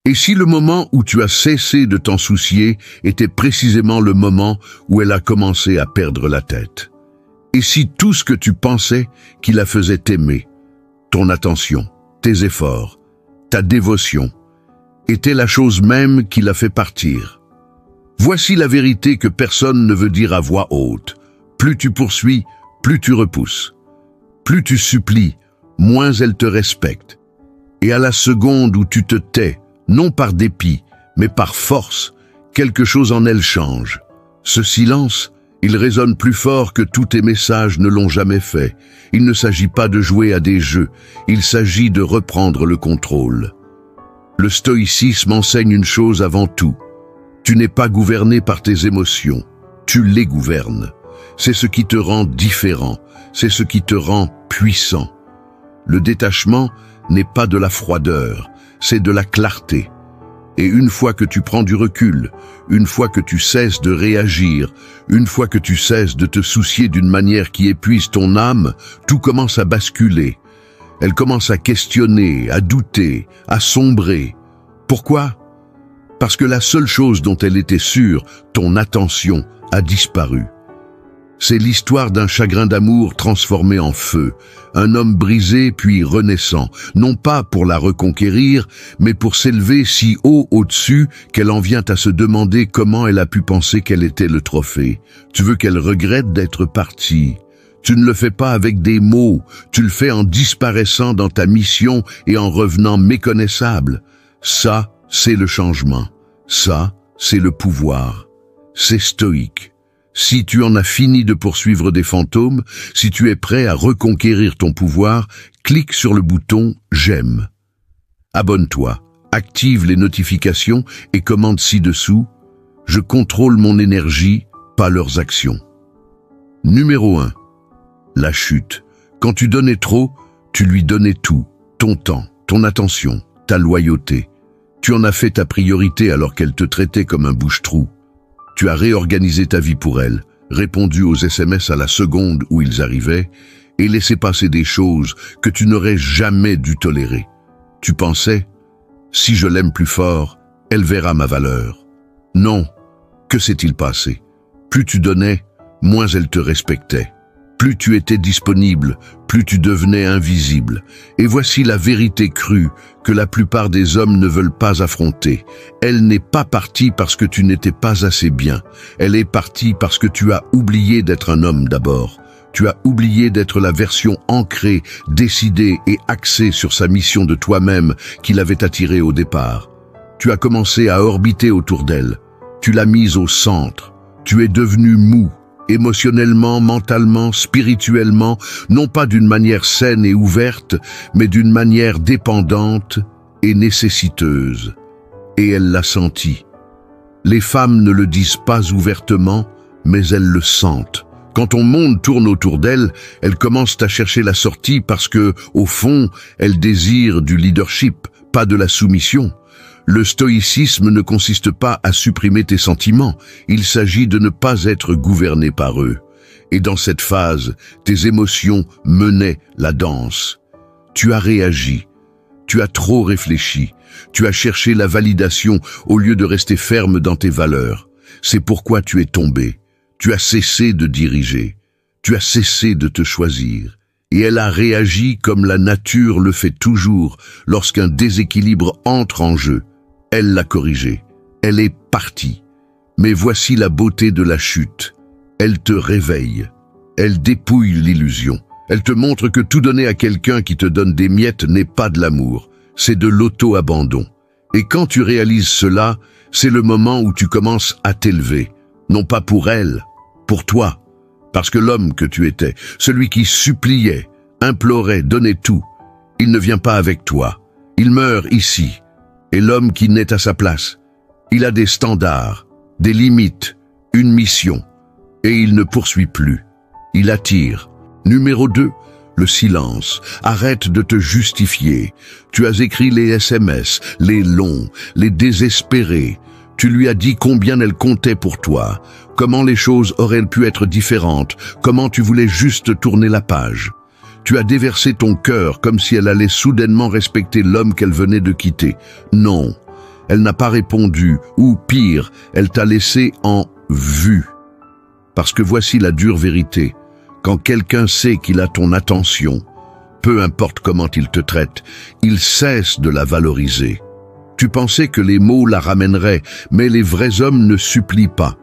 Et si le moment où tu as cessé de t'en soucier était précisément le moment où elle a commencé à perdre la tête? Et si tout ce que tu pensais qui la faisait t'aimer, ton attention, tes efforts, ta dévotion, était la chose même qui l'a fait partir? Voici la vérité que personne ne veut dire à voix haute. Plus tu poursuis, plus tu repousses. Plus tu supplies, moins elle te respecte. Et à la seconde où tu te tais, non par dépit, mais par force, quelque chose en elle change. Ce silence, il résonne plus fort que tous tes messages ne l'ont jamais fait. Il ne s'agit pas de jouer à des jeux, il s'agit de reprendre le contrôle. Le stoïcisme enseigne une chose avant tout. Tu n'es pas gouverné par tes émotions, tu les gouvernes. C'est ce qui te rend différent, c'est ce qui te rend puissant. Le détachement n'est pas de la froideur, c'est de la clarté. Et une fois que tu prends du recul, une fois que tu cesses de réagir, une fois que tu cesses de te soucier d'une manière qui épuise ton âme, tout commence à basculer. Elle commence à questionner, à douter, à sombrer. Pourquoi? Parce que la seule chose dont elle était sûre, ton attention, a disparu. C'est l'histoire d'un chagrin d'amour transformé en feu, un homme brisé puis renaissant, non pas pour la reconquérir, mais pour s'élever si haut au-dessus qu'elle en vient à se demander comment elle a pu penser qu'elle était le trophée. Tu veux qu'elle regrette d'être partie. Tu ne le fais pas avec des mots, tu le fais en disparaissant dans ta mission et en revenant méconnaissable. Ça, c'est le changement. Ça, c'est le pouvoir. C'est stoïque. Si tu en as fini de poursuivre des fantômes, si tu es prêt à reconquérir ton pouvoir, clique sur le bouton « J'aime ». Abonne-toi, active les notifications et commente ci-dessous « Je contrôle mon énergie, pas leurs actions ». Numéro 1. La chute. Quand tu donnais trop, tu lui donnais tout, ton temps, ton attention, ta loyauté. Tu en as fait ta priorité alors qu'elle te traitait comme un bouche-trou. Tu as réorganisé ta vie pour elle, répondu aux SMS à la seconde où ils arrivaient, et laissé passer des choses que tu n'aurais jamais dû tolérer. Tu pensais, si je l'aime plus fort, elle verra ma valeur. Non, que s'est-il passé? Plus tu donnais, moins elle te respectait. Plus tu étais disponible, plus tu devenais invisible. Et voici la vérité crue que la plupart des hommes ne veulent pas affronter. Elle n'est pas partie parce que tu n'étais pas assez bien. Elle est partie parce que tu as oublié d'être un homme d'abord. Tu as oublié d'être la version ancrée, décidée et axée sur sa mission de toi-même qui l'avait attirée au départ. Tu as commencé à orbiter autour d'elle. Tu l'as mise au centre. Tu es devenu mou. Émotionnellement, mentalement, spirituellement, non pas d'une manière saine et ouverte, mais d'une manière dépendante et nécessiteuse. Et elle l'a senti. Les femmes ne le disent pas ouvertement, mais elles le sentent. Quand ton monde tourne autour d'elles, elles commencent à chercher la sortie parce que, au fond, elles désirent du leadership, pas de la soumission. Le stoïcisme ne consiste pas à supprimer tes sentiments, il s'agit de ne pas être gouverné par eux. Et dans cette phase, tes émotions menaient la danse. Tu as réagi, tu as trop réfléchi, tu as cherché la validation au lieu de rester ferme dans tes valeurs. C'est pourquoi tu es tombé, tu as cessé de diriger, tu as cessé de te choisir. Et elle a réagi comme la nature le fait toujours lorsqu'un déséquilibre entre en jeu. Elle l'a corrigé. Elle est partie. Mais voici la beauté de la chute. Elle te réveille. Elle dépouille l'illusion. Elle te montre que tout donner à quelqu'un qui te donne des miettes n'est pas de l'amour. C'est de l'auto-abandon. Et quand tu réalises cela, c'est le moment où tu commences à t'élever. Non pas pour elle, pour toi. Parce que l'homme que tu étais, celui qui suppliait, implorait, donnait tout, il ne vient pas avec toi. Il meurt ici. Et l'homme qui naît à sa place, il a des standards, des limites, une mission. Et il ne poursuit plus. Il attire. Numéro 2, le silence. Arrête de te justifier. Tu as écrit les SMS, les longs, les désespérés. Tu lui as dit combien elle comptait pour toi, comment les choses auraient pu être différentes, comment tu voulais juste tourner la page. Tu as déversé ton cœur comme si elle allait soudainement respecter l'homme qu'elle venait de quitter. Non, Elle n'a pas répondu, ou pire, elle t'a laissé en vue. Parce que voici la dure vérité. Quand quelqu'un sait qu'il a ton attention, peu importe comment il te traite, il cesse de la valoriser. Tu pensais que les mots la ramèneraient, mais les vrais hommes ne supplient pas.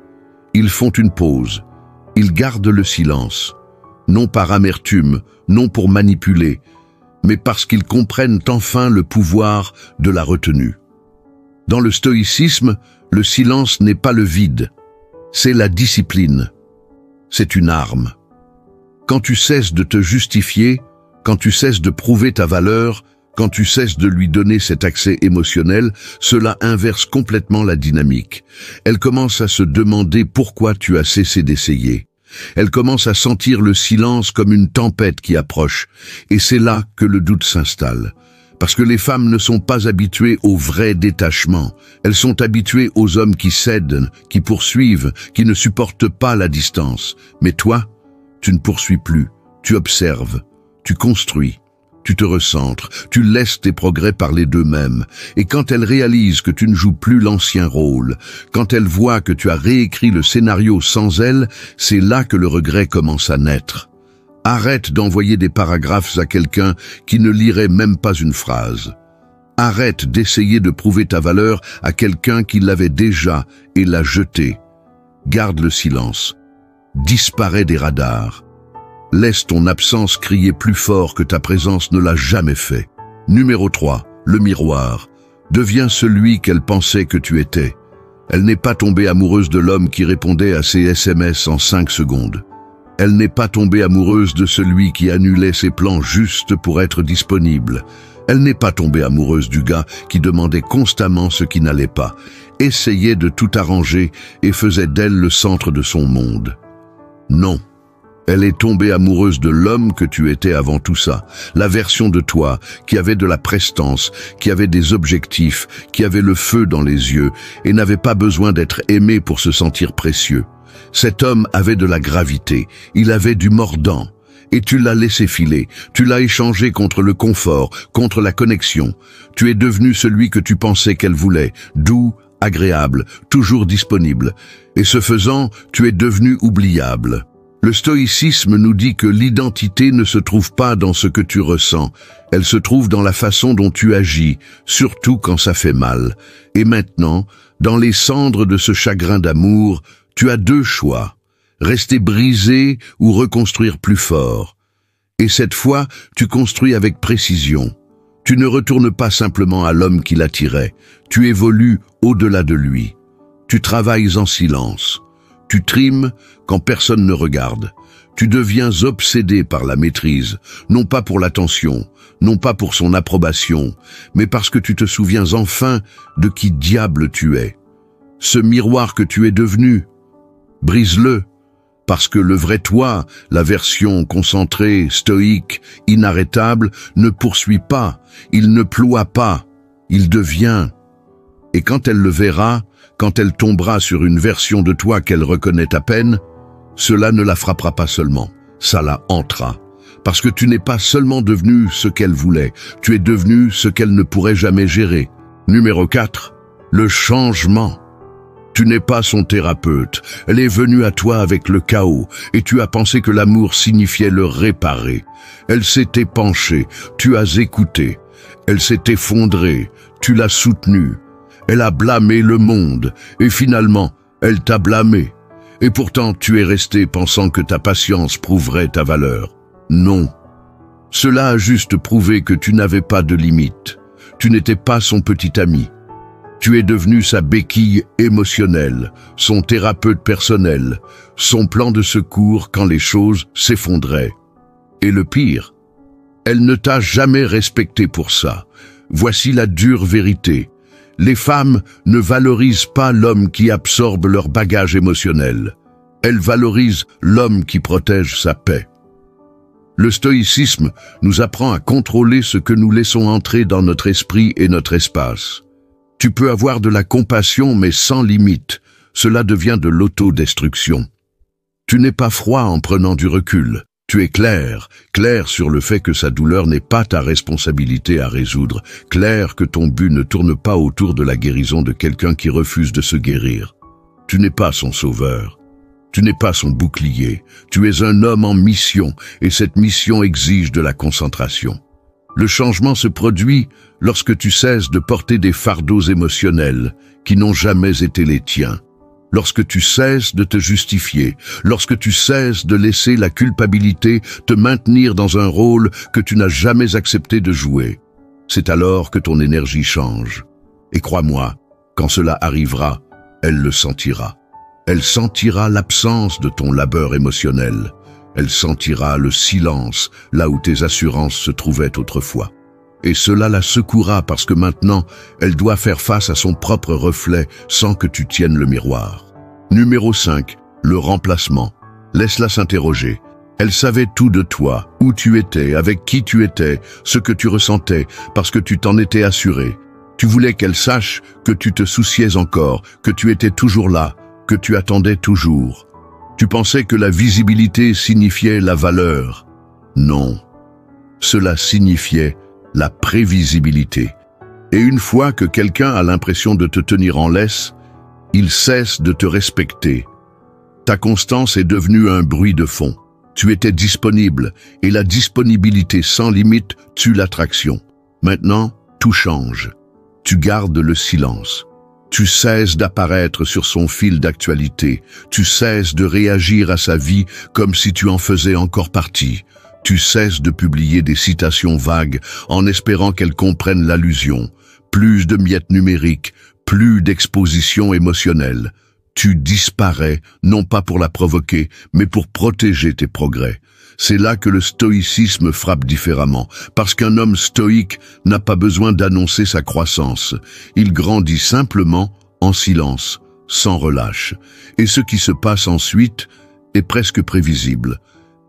Ils font une pause. Ils gardent le silence. Non par amertume, non pour manipuler, mais parce qu'ils comprennent enfin le pouvoir de la retenue. Dans le stoïcisme, le silence n'est pas le vide, c'est la discipline. C'est une arme. Quand tu cesses de te justifier, quand tu cesses de prouver ta valeur, quand tu cesses de lui donner cet accès émotionnel, cela inverse complètement la dynamique. Elle commence à se demander pourquoi tu as cessé d'essayer. Elle commence à sentir le silence comme une tempête qui approche. Et c'est là que le doute s'installe. Parce que les femmes ne sont pas habituées au vrai détachement. Elles sont habituées aux hommes qui cèdent, qui poursuivent, qui ne supportent pas la distance. Mais toi, tu ne poursuis plus. Tu observes, tu construis. Tu te recentres, tu laisses tes progrès parler d'eux-mêmes. Et quand elle réalise que tu ne joues plus l'ancien rôle, quand elle voit que tu as réécrit le scénario sans elle, c'est là que le regret commence à naître. Arrête d'envoyer des paragraphes à quelqu'un qui ne lirait même pas une phrase. Arrête d'essayer de prouver ta valeur à quelqu'un qui l'avait déjà et l'a jeté. Garde le silence. Disparais des radars. Laisse ton absence crier plus fort que ta présence ne l'a jamais fait. Numéro 3, le miroir. Deviens celui qu'elle pensait que tu étais. Elle n'est pas tombée amoureuse de l'homme qui répondait à ses SMS en 5 secondes. Elle n'est pas tombée amoureuse de celui qui annulait ses plans juste pour être disponible. Elle n'est pas tombée amoureuse du gars qui demandait constamment ce qui n'allait pas, essayait de tout arranger et faisait d'elle le centre de son monde. Non. Elle est tombée amoureuse de l'homme que tu étais avant tout ça, la version de toi qui avait de la prestance, qui avait des objectifs, qui avait le feu dans les yeux et n'avait pas besoin d'être aimé pour se sentir précieux. Cet homme avait de la gravité, il avait du mordant. Et tu l'as laissé filer, tu l'as échangé contre le confort, contre la connexion. Tu es devenu celui que tu pensais qu'elle voulait, doux, agréable, toujours disponible. Et ce faisant, tu es devenu oubliable. Le stoïcisme nous dit que l'identité ne se trouve pas dans ce que tu ressens, elle se trouve dans la façon dont tu agis, surtout quand ça fait mal. Et maintenant, dans les cendres de ce chagrin d'amour, tu as 2 choix, rester brisé ou reconstruire plus fort. Et cette fois, tu construis avec précision. Tu ne retournes pas simplement à l'homme qui l'attirait, tu évolues au-delà de lui. Tu travailles en silence. Tu trimes quand personne ne regarde. Tu deviens obsédé par la maîtrise, non pas pour l'attention, non pas pour son approbation, mais parce que tu te souviens enfin de qui diable tu es. Ce miroir que tu es devenu, brise-le, parce que le vrai toi, la version concentrée, stoïque, inarrêtable, ne poursuit pas, il ne ploie pas, il devient. Et quand elle le verra, quand elle tombera sur une version de toi qu'elle reconnaît à peine, cela ne la frappera pas seulement, ça la hantera. Parce que tu n'es pas seulement devenu ce qu'elle voulait, tu es devenu ce qu'elle ne pourrait jamais gérer. Numéro 4, le changement. Tu n'es pas son thérapeute, elle est venue à toi avec le chaos, et tu as pensé que l'amour signifiait le réparer. Elle s'est épanchée, tu as écouté. Elle s'est effondrée, tu l'as soutenue. Elle a blâmé le monde, et finalement, elle t'a blâmé. Et pourtant, tu es resté pensant que ta patience prouverait ta valeur. Non. Cela a juste prouvé que tu n'avais pas de limite. Tu n'étais pas son petit ami. Tu es devenu sa béquille émotionnelle, son thérapeute personnel, son plan de secours quand les choses s'effondraient. Et le pire, elle ne t'a jamais respecté pour ça. Voici la dure vérité. Les femmes ne valorisent pas l'homme qui absorbe leur bagage émotionnel. Elles valorisent l'homme qui protège sa paix. Le stoïcisme nous apprend à contrôler ce que nous laissons entrer dans notre esprit et notre espace. Tu peux avoir de la compassion mais sans limite. Cela devient de l'autodestruction. Tu n'es pas froid en prenant du recul. Tu es clair, clair sur le fait que sa douleur n'est pas ta responsabilité à résoudre, clair que ton but ne tourne pas autour de la guérison de quelqu'un qui refuse de se guérir. Tu n'es pas son sauveur. Tu n'es pas son bouclier. Tu es un homme en mission et cette mission exige de la concentration. Le changement se produit lorsque tu cesses de porter des fardeaux émotionnels qui n'ont jamais été les tiens. Lorsque tu cesses de te justifier, lorsque tu cesses de laisser la culpabilité te maintenir dans un rôle que tu n'as jamais accepté de jouer, c'est alors que ton énergie change. Et crois-moi, quand cela arrivera, elle le sentira. Elle sentira l'absence de ton labeur émotionnel. Elle sentira le silence là où tes assurances se trouvaient autrefois. Et cela la secouera parce que maintenant, elle doit faire face à son propre reflet sans que tu tiennes le miroir. Numéro 5, le remplacement. Laisse-la s'interroger. Elle savait tout de toi, où tu étais, avec qui tu étais, ce que tu ressentais, parce que tu t'en étais assuré. Tu voulais qu'elle sache que tu te souciais encore, que tu étais toujours là, que tu attendais toujours. Tu pensais que la visibilité signifiait la valeur. Non. Cela signifiait la prévisibilité. Et une fois que quelqu'un a l'impression de te tenir en laisse, il cesse de te respecter. Ta constance est devenue un bruit de fond. Tu étais disponible, et la disponibilité sans limite tue l'attraction. Maintenant, tout change. Tu gardes le silence. Tu cesses d'apparaître sur son fil d'actualité. Tu cesses de réagir à sa vie comme si tu en faisais encore partie. Tu cesses de publier des citations vagues en espérant qu'elle comprenne l'allusion. Plus de miettes numériques, plus d'exposition émotionnelle. Tu disparais, non pas pour la provoquer, mais pour protéger tes progrès. C'est là que le stoïcisme frappe différemment, parce qu'un homme stoïque n'a pas besoin d'annoncer sa croissance. Il grandit simplement en silence, sans relâche. Et ce qui se passe ensuite est presque prévisible.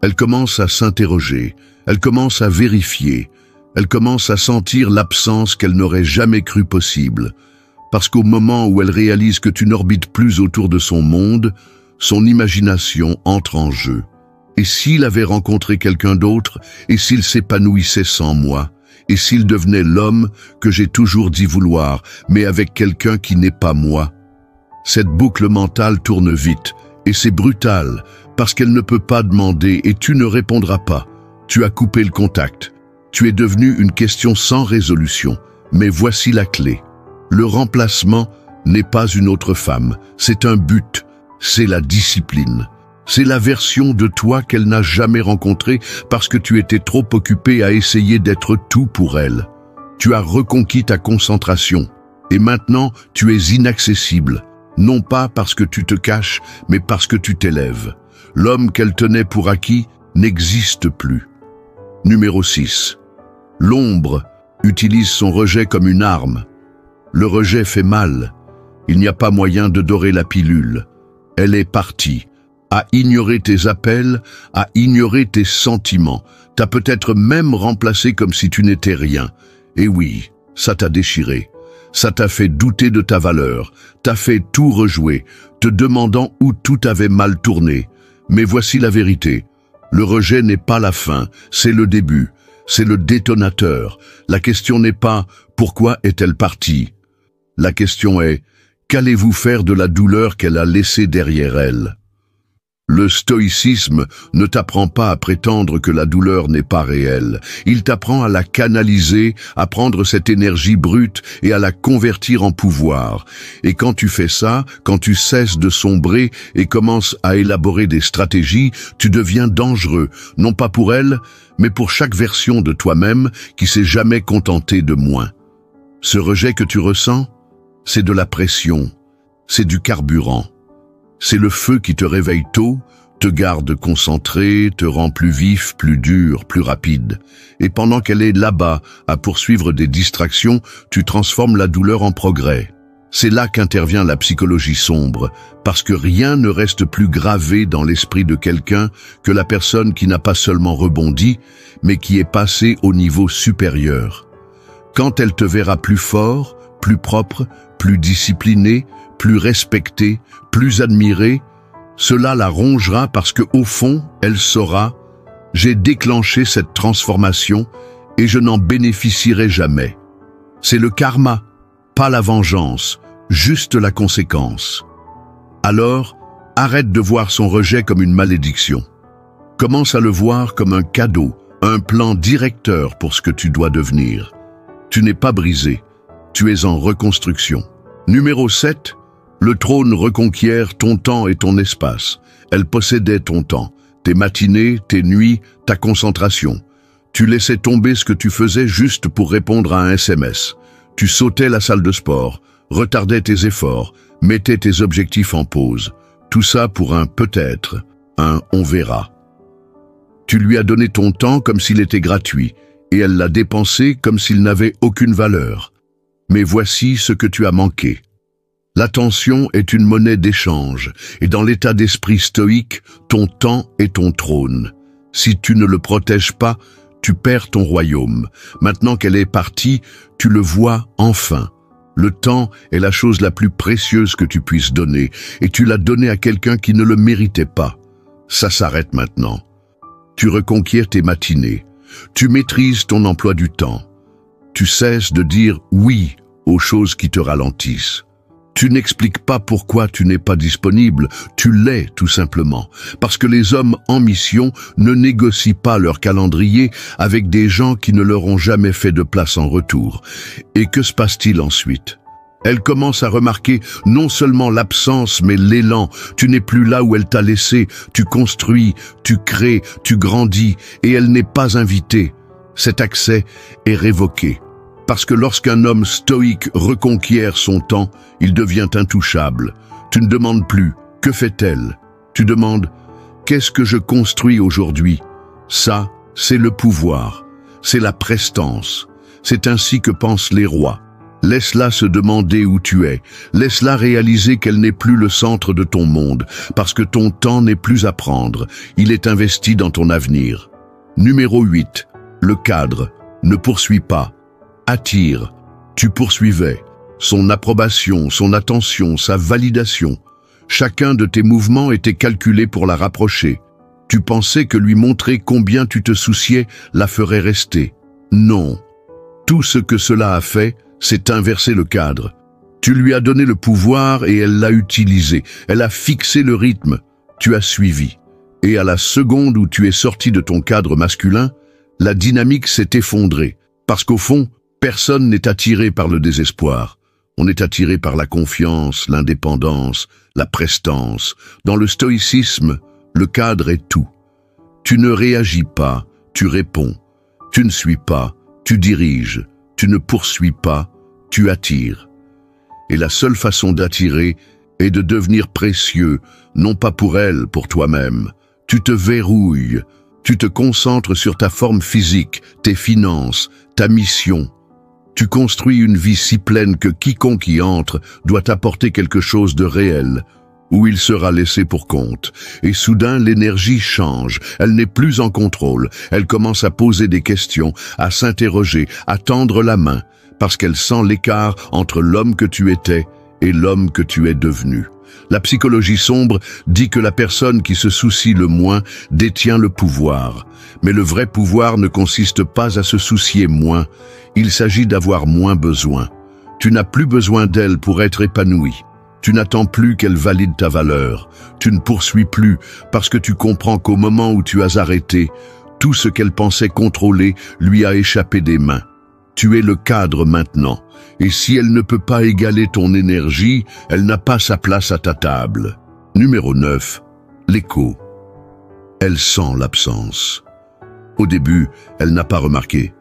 Elle commence à s'interroger, elle commence à vérifier, elle commence à sentir l'absence qu'elle n'aurait jamais cru possible. Parce qu'au moment où elle réalise que tu n'orbites plus autour de son monde, son imagination entre en jeu. Et s'il avait rencontré quelqu'un d'autre, et s'il s'épanouissait sans moi, et s'il devenait l'homme que j'ai toujours dit vouloir, mais avec quelqu'un qui n'est pas moi? Cette boucle mentale tourne vite, et c'est brutal, parce qu'elle ne peut pas demander et tu ne répondras pas. Tu as coupé le contact. Tu es devenu une question sans résolution, mais voici la clé. Le remplacement n'est pas une autre femme, c'est un but, c'est la discipline. C'est la version de toi qu'elle n'a jamais rencontrée parce que tu étais trop occupé à essayer d'être tout pour elle. Tu as reconquis ta concentration et maintenant tu es inaccessible, non pas parce que tu te caches, mais parce que tu t'élèves. L'homme qu'elle tenait pour acquis n'existe plus. Numéro 6. L'ombre utilise son rejet comme une arme. Le rejet fait mal. Il n'y a pas moyen de dorer la pilule. Elle est partie. À ignorer tes appels, à ignorer tes sentiments. T'as peut-être même remplacé comme si tu n'étais rien. Et oui, ça t'a déchiré. Ça t'a fait douter de ta valeur. T'as fait tout rejouer, te demandant où tout avait mal tourné. Mais voici la vérité. Le rejet n'est pas la fin, c'est le début. C'est le détonateur. La question n'est pas « Pourquoi est-elle partie ?» La question est « Qu'allez-vous faire de la douleur qu'elle a laissée derrière elle ?» Le stoïcisme ne t'apprend pas à prétendre que la douleur n'est pas réelle. Il t'apprend à la canaliser, à prendre cette énergie brute et à la convertir en pouvoir. Et quand tu fais ça, quand tu cesses de sombrer et commences à élaborer des stratégies, tu deviens dangereux, non pas pour elle, mais pour chaque version de toi-même qui s'est jamais contentée de moins. Ce rejet que tu ressens, c'est de la pression, c'est du carburant. C'est le feu qui te réveille tôt, te garde concentré, te rend plus vif, plus dur, plus rapide. Et pendant qu'elle est là-bas à poursuivre des distractions, tu transformes la douleur en progrès. C'est là qu'intervient la psychologie sombre, parce que rien ne reste plus gravé dans l'esprit de quelqu'un que la personne qui n'a pas seulement rebondi, mais qui est passée au niveau supérieur. Quand elle te verra plus fort, plus propre, plus discipliné, plus respectée, plus admirée, cela la rongera parce que au fond, elle saura « J'ai déclenché cette transformation et je n'en bénéficierai jamais. C'est le karma, pas la vengeance, juste la conséquence. Alors, arrête de voir son rejet comme une malédiction. Commence à le voir comme un cadeau, un plan directeur pour ce que tu dois devenir. Tu n'es pas brisé, tu es en reconstruction. Numéro 7. Le trône reconquiert ton temps et ton espace. Elle possédait ton temps, tes matinées, tes nuits, ta concentration. Tu laissais tomber ce que tu faisais juste pour répondre à un SMS. Tu sautais la salle de sport, retardais tes efforts, mettais tes objectifs en pause. Tout ça pour un peut-être, un on verra. Tu lui as donné ton temps comme s'il était gratuit, et elle l'a dépensé comme s'il n'avait aucune valeur. Mais voici ce que tu as manqué. L'attention est une monnaie d'échange, et dans l'état d'esprit stoïque, ton temps est ton trône. Si tu ne le protèges pas, tu perds ton royaume. Maintenant qu'elle est partie, tu le vois enfin. Le temps est la chose la plus précieuse que tu puisses donner, et tu l'as donné à quelqu'un qui ne le méritait pas. Ça s'arrête maintenant. Tu reconquiers tes matinées. Tu maîtrises ton emploi du temps. Tu cesses de dire oui aux choses qui te ralentissent. Tu n'expliques pas pourquoi tu n'es pas disponible, tu l'es tout simplement, parce que les hommes en mission ne négocient pas leur calendrier avec des gens qui ne leur ont jamais fait de place en retour. Et que se passe-t-il ensuite? Elle commence à remarquer non seulement l'absence, mais l'élan. Tu n'es plus là où elle t'a laissé, tu construis, tu crées, tu grandis, et elle n'est pas invitée. Cet accès est révoqué. Parce que lorsqu'un homme stoïque reconquiert son temps, il devient intouchable. Tu ne demandes plus « que fait-elle » Tu demandes « qu'est-ce que je construis aujourd'hui ?» Ça, c'est le pouvoir, c'est la prestance. C'est ainsi que pensent les rois. Laisse-la se demander où tu es. Laisse-la réaliser qu'elle n'est plus le centre de ton monde, parce que ton temps n'est plus à prendre. Il est investi dans ton avenir. Numéro 8. Le cadre. Ne poursuis pas. Attire. Tu poursuivais. Son approbation, son attention, sa validation. Chacun de tes mouvements était calculé pour la rapprocher. Tu pensais que lui montrer combien tu te souciais la ferait rester. Non. Tout ce que cela a fait, c'est inverser le cadre. Tu lui as donné le pouvoir et elle l'a utilisé. Elle a fixé le rythme. Tu as suivi. Et à la seconde où tu es sorti de ton cadre masculin, la dynamique s'est effondrée. Parce qu'au fond, personne n'est attiré par le désespoir. On est attiré par la confiance, l'indépendance, la prestance. Dans le stoïcisme, le cadre est tout. Tu ne réagis pas, tu réponds. Tu ne suis pas, tu diriges. Tu ne poursuis pas, tu attires. Et la seule façon d'attirer est de devenir précieux, non pas pour elle, pour toi-même. Tu te verrouilles, tu te concentres sur ta forme physique, tes finances, ta mission. Tu construis une vie si pleine que quiconque y entre doit apporter quelque chose de réel, où il sera laissé pour compte. Et soudain, l'énergie change, elle n'est plus en contrôle, elle commence à poser des questions, à s'interroger, à tendre la main, parce qu'elle sent l'écart entre l'homme que tu étais et l'homme que tu es devenu. La psychologie sombre dit que la personne qui se soucie le moins détient le pouvoir. Mais le vrai pouvoir ne consiste pas à se soucier moins, il s'agit d'avoir moins besoin. Tu n'as plus besoin d'elle pour être épanoui. Tu n'attends plus qu'elle valide ta valeur. Tu ne poursuis plus parce que tu comprends qu'au moment où tu as arrêté, tout ce qu'elle pensait contrôler lui a échappé des mains. Tu es le cadre maintenant, et si elle ne peut pas égaler ton énergie, elle n'a pas sa place à ta table. Numéro 9. L'écho. Elle sent l'absence. Au début, elle n'a pas remarqué.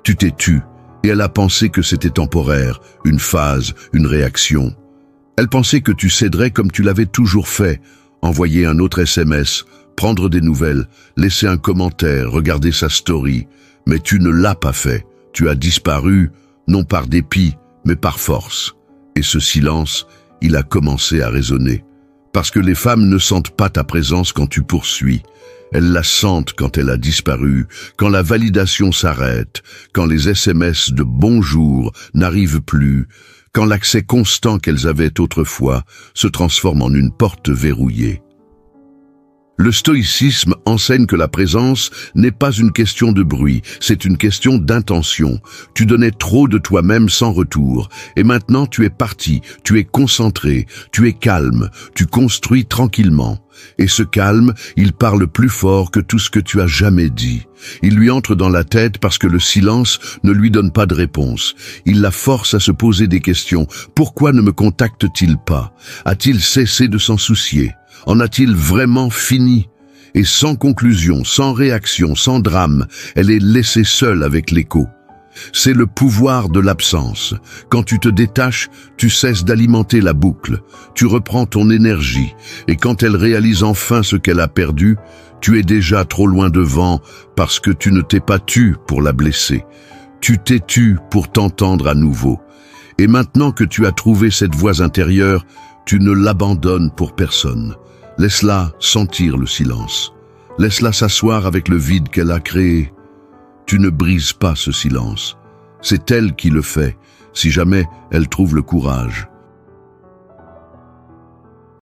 Tu t'es tu, et elle a pensé que c'était temporaire, une phase, une réaction. Elle pensait que tu céderais comme tu l'avais toujours fait, envoyer un autre SMS, prendre des nouvelles, laisser un commentaire, regarder sa story. Mais tu ne l'as pas fait. Tu as disparu, non par dépit, mais par force. Et ce silence, il a commencé à résonner. Parce que les femmes ne sentent pas ta présence quand tu poursuis. Elles la sentent quand elle a disparu, quand la validation s'arrête, quand les SMS de bonjour n'arrivent plus, quand l'accès constant qu'elles avaient autrefois se transforme en une porte verrouillée. Le stoïcisme enseigne que la présence n'est pas une question de bruit, c'est une question d'intention. Tu donnais trop de toi-même sans retour, et maintenant tu es parti, tu es concentré, tu es calme, tu construis tranquillement. Et ce calme, il parle plus fort que tout ce que tu as jamais dit. Il lui entre dans la tête parce que le silence ne lui donne pas de réponse. Il la force à se poser des questions. Pourquoi ne me contacte-t-il pas? A-t-il cessé de s'en soucier? En a-t-il vraiment fini? Et sans conclusion, sans réaction, sans drame, elle est laissée seule avec l'écho. C'est le pouvoir de l'absence. Quand tu te détaches, tu cesses d'alimenter la boucle. Tu reprends ton énergie. Et quand elle réalise enfin ce qu'elle a perdu, tu es déjà trop loin devant parce que tu ne t'es pas tu pour la blesser. Tu t'es tu pour t'entendre à nouveau. Et maintenant que tu as trouvé cette voix intérieure, tu ne l'abandonnes pour personne. Laisse-la sentir le silence. Laisse-la s'asseoir avec le vide qu'elle a créé. Tu ne brises pas ce silence. C'est elle qui le fait, si jamais elle trouve le courage.